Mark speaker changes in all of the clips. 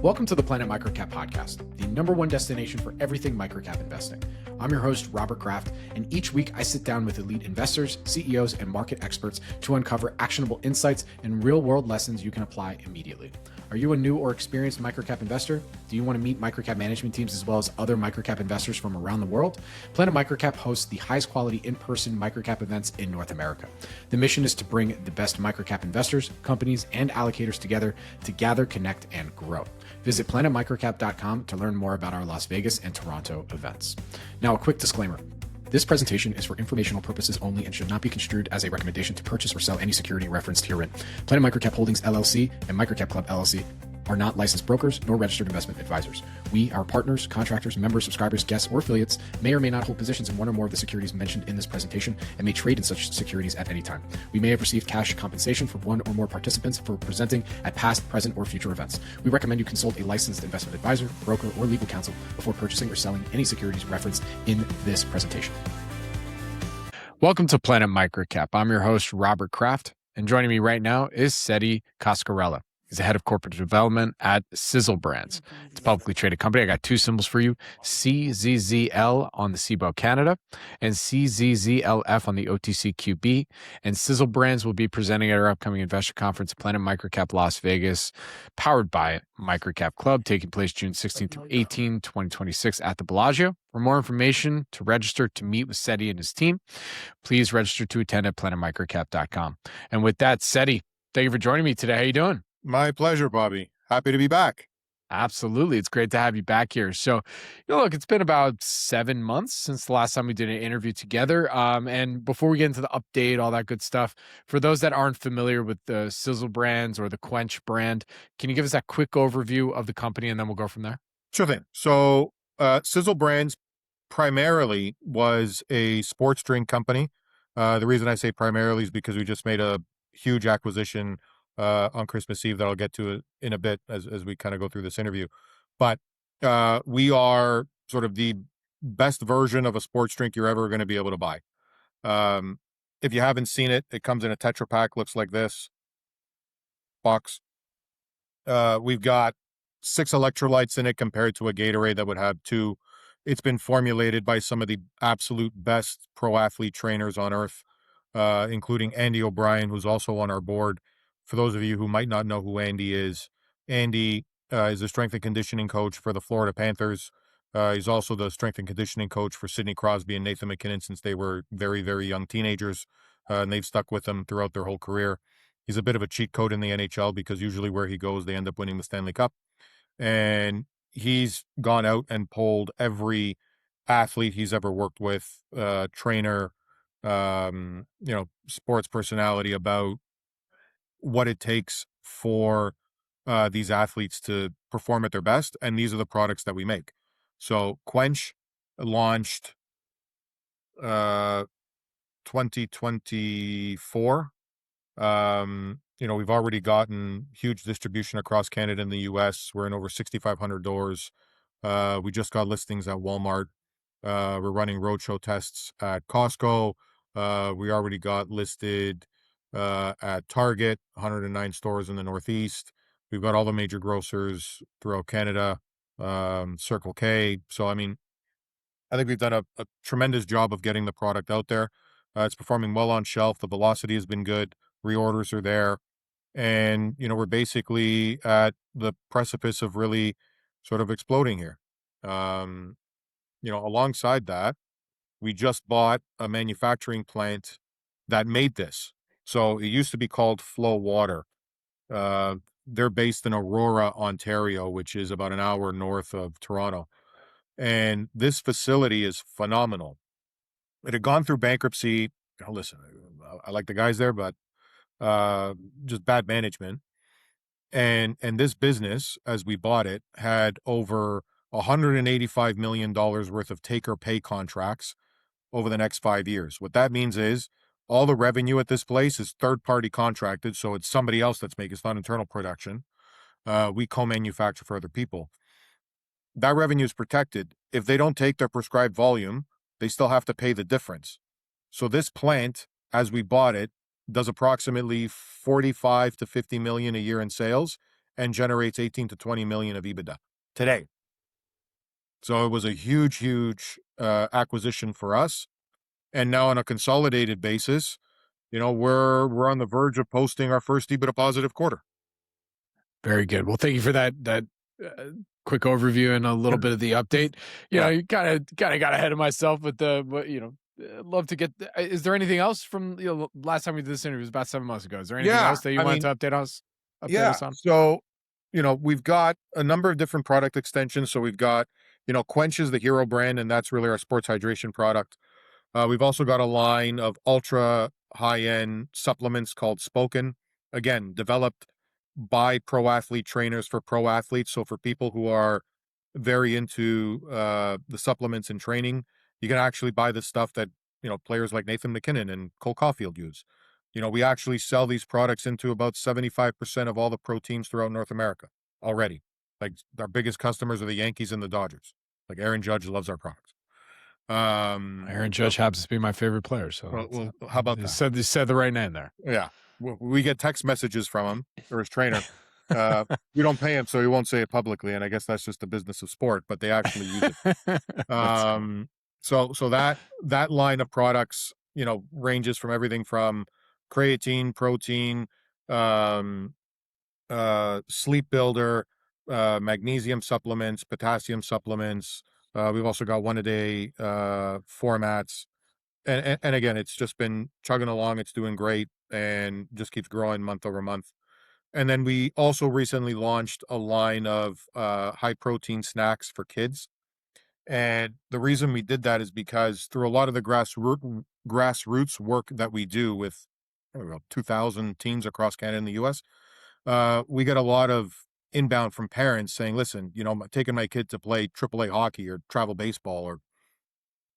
Speaker 1: Welcome to the Planet Microcap Podcast, the #1 destination for everything microcap investing. I'm your host, Robert Kraft, and each week I sit down with elite investors, CEOs, and market experts to uncover actionable insights and real-world lessons you can apply immediately. Are you a new or experienced microcap investor? Do you want to meet microcap management teams as well as other microcap investors from around the world? Planet Microcap hosts the highest quality in-person microcap events in North America. The mission is to bring the best microcap investors, companies, and allocators together to gather, connect, and grow. Visit planetmicrocap.com to learn more about our Las Vegas and Toronto events. Now, a quick disclaimer. This presentation is for informational purposes only and should not be construed as a recommendation to purchase or sell any security referenced herein. Planet Microcap Holdings LLC and Microcap Club LLC are not licensed brokers nor registered investment advisors. We, our partners, contractors, members, subscribers, guests, or affiliates may or may not hold positions in one or more of the securities mentioned in this presentation and may trade in such securities at any time. We may have received cash compensation from one or more participants for presenting at past, present, or future events. We recommend you consult a licensed investment advisor, broker, or legal counsel before purchasing or selling any securities referenced in this presentation. Welcome to Planet Microcap. I'm your host, Robert Kraft, and joining me right now is Setti Coscarella. He's the head of corporate development at Cizzle Brands. It's a publicly traded company. I got two symbols for you, CZZL on the Cboe Canada and CZZLF on the OTCQB. And Cizzle Brands will be presenting at our upcoming investor conference, Planet Microcap Las Vegas, powered by Microcap Club, taking place June 16 through 18, 2026 at the Bellagio. For more information, to register to meet with Setti and his team, please register to attend at planetmicrocap.com. And with that, Setti, thank you for joining me today. How you doing?
Speaker 2: My pleasure, Bobby. Happy to be back.
Speaker 1: Absolutely. It's great to have you back here. So, look, it's been about 7 months since the last time we did an interview together. And before we get into the update, all that good stuff, for those that aren't familiar with the Cizzle Brands or the CWENCH brand, can you give us that quick overview of the company and then we'll go from there?
Speaker 2: Sure thing. So, Cizzle Brands primarily was a sports drink company. The reason I say primarily is because we just made a huge acquisition on Christmas Eve that I'll get to in a bit as we kind of go through this interview. But we are sort of the best version of a sports drink you're ever going to be able to buy. If you haven't seen it, it comes in a Tetra Pak, looks like this box. We've got 6 electrolytes in it compared to a Gatorade that would have 2. It's been formulated by some of the absolute best pro athlete trainers on earth, including Andy O'Brien, who's also on our board. For those of you who might not know who Andy is a strength and conditioning coach for the Florida Panthers. He's also the strength and conditioning coach for Sidney Crosby and Nathan McKinnon since they were very, very young teenagers, and they've stuck with him throughout their whole career. He's a bit of a cheat code in the NHL because usually where he goes, they end up winning the Stanley Cup. And he's gone out and polled every athlete he's ever worked with, trainer, sports personality about what it takes for these athletes to perform at their best, and these are the products that we make. So CWENCH launched 2024. We've already gotten huge distribution across Canada and the US. We're in over 6,500 doors. We just got listings at Walmart. We're running roadshow tests at Costco. We already got listed at Target, 109 stores in the Northeast. We've got all the major grocers throughout Canada, Circle K. So, I think we've done a tremendous job of getting the product out there. It's performing well on shelf. The velocity has been good. Reorders are there. And, we're basically at the precipice of really sort of exploding here. Alongside that, we just bought a manufacturing plant that made this. So it used to be called Flow Water. They're based in Aurora, Ontario, which is about an hour north of Toronto. And this facility is phenomenal. It had gone through bankruptcy. Listen, I like the guys there, but just bad management. And this business, as we bought it, had over $185 million worth of take or pay contracts over the next 5 years. What that means is all the revenue at this place is third-party contracted, so it's somebody else that's making. It's not internal production. We co-manufacture for other people. That revenue is protected. If they don't take their prescribed volume, they still have to pay the difference. So this plant, as we bought it, does approximately 45 to 50 million a year in sales, and generates 18 to 20 million of EBITDA today. So it was a huge acquisition for us. And now on a consolidated basis, we're on the verge of posting our first EBITDA positive quarter.
Speaker 1: Very good. Well, thank you for that quick overview and a little bit of the update. You kind of got ahead of myself with love to get. Is there anything else from last time we did this interview? It was about 7 months ago. Is there anything else that you wanted to update us on?
Speaker 2: So we've got a number of different product extensions. So we've got CWENCH is the hero brand, and that's really our sports hydration product. We've also got a line of ultra high-end supplements called Spoken. Again, developed by pro athlete trainers for pro athletes. So for people who are very into the supplements and training, you can actually buy the stuff that players like Nathan McKinnon and Cole Caulfield use. We actually sell these products into about 75% of all the pro teams throughout North America already. Like our biggest customers are the Yankees and the Dodgers. Like Aaron Judge loves our products.
Speaker 1: Aaron Judge happens to be my favorite player. So
Speaker 2: well, how about that?
Speaker 1: You said the right name there.
Speaker 2: Yeah. We get text messages from him or his trainer. We don't pay him, so he won't say it publicly. And I guess that's just the business of sport, but they actually use it. So that line of products, ranges from everything from creatine, protein, sleep builder, magnesium supplements, potassium supplements. We've also got 1-a-day formats. And again, it's just been chugging along. It's doing great and just keeps growing month over month. And then we also recently launched a line of high protein snacks for kids. And the reason we did that is because through a lot of the grassroots work that we do with 2,000 teams across Canada and the US, we get a lot of inbound from parents saying, listen, I'm taking my kid to play AAA hockey or travel baseball, or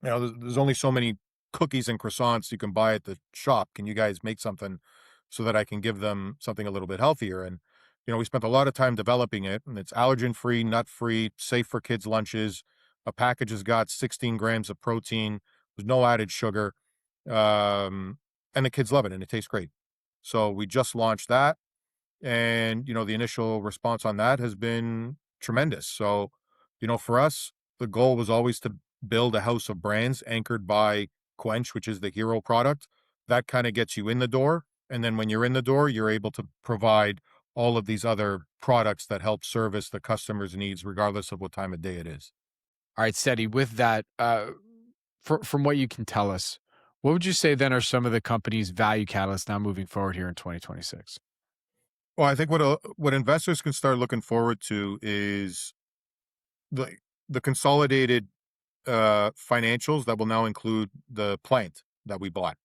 Speaker 2: there's only so many cookies and croissants you can buy at the shop. Can you guys make something so that I can give them something a little bit healthier? And we spent a lot of time developing it, and it's allergen free, nut free, safe for kids' lunches. A package has got 16 grams of protein with no added sugar, and the kids love it, and it tastes great. So we just launched that, and the initial response on that has been tremendous. So for us, the goal was always to build a house of brands anchored by CWENCH, which is the hero product. That kind of gets you in the door, and then when you're in the door, you're able to provide all of these other products that help service the customer's needs regardless of what time of day it is.
Speaker 1: All right, Setti, with that, from what you can tell us, what would you say then are some of the company's value catalysts now moving forward here in 2026?
Speaker 2: Well, I think what investors can start looking forward to is the consolidated financials that will now include the plant that we bought.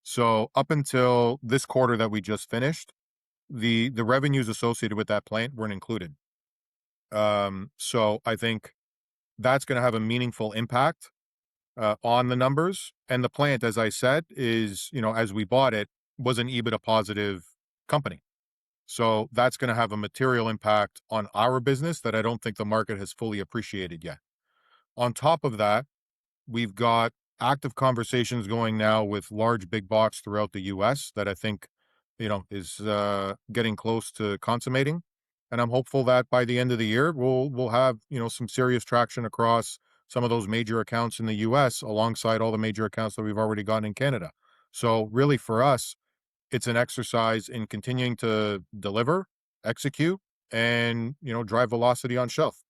Speaker 2: So up until this quarter that we just finished, the revenues associated with that plant weren't included. So I think that's going to have a meaningful impact on the numbers. And the plant, as I said, is, as we bought it, was an EBITDA positive company. So that's going to have a material impact on our business that I don't think the market has fully appreciated yet. On top of that, we've got active conversations going now with large big box throughout the US that I think, is getting close to consummating. And I'm hopeful that by the end of the year, we'll have, some serious traction across some of those major accounts in the US alongside all the major accounts that we've already gotten in Canada. So really for us, it's an exercise in continuing to deliver, execute, and, drive velocity on shelf.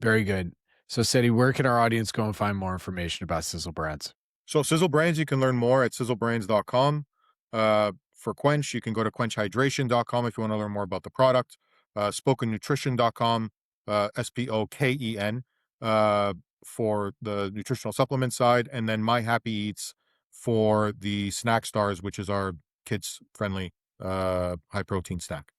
Speaker 1: Very good. So Setti, where can our audience go and find more information about Cizzle Brands?
Speaker 2: So Cizzle Brands, you can learn more at cizzlebrands.com. For CWENCH, you can go to quenchhydration.com if you want to learn more about the product. SpokenNutrition.com, SPOKEN, for the nutritional supplement side, and then My HappiEats for the SnakStars, which is our kids-friendly high protein snack.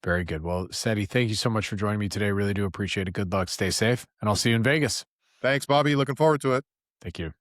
Speaker 1: Very good. Well, Setti, thank you so much for joining me today. Really do appreciate it. Good luck. Stay safe, and I'll see you in Vegas.
Speaker 2: Thanks, Bobby. Looking forward to it.
Speaker 1: Thank you.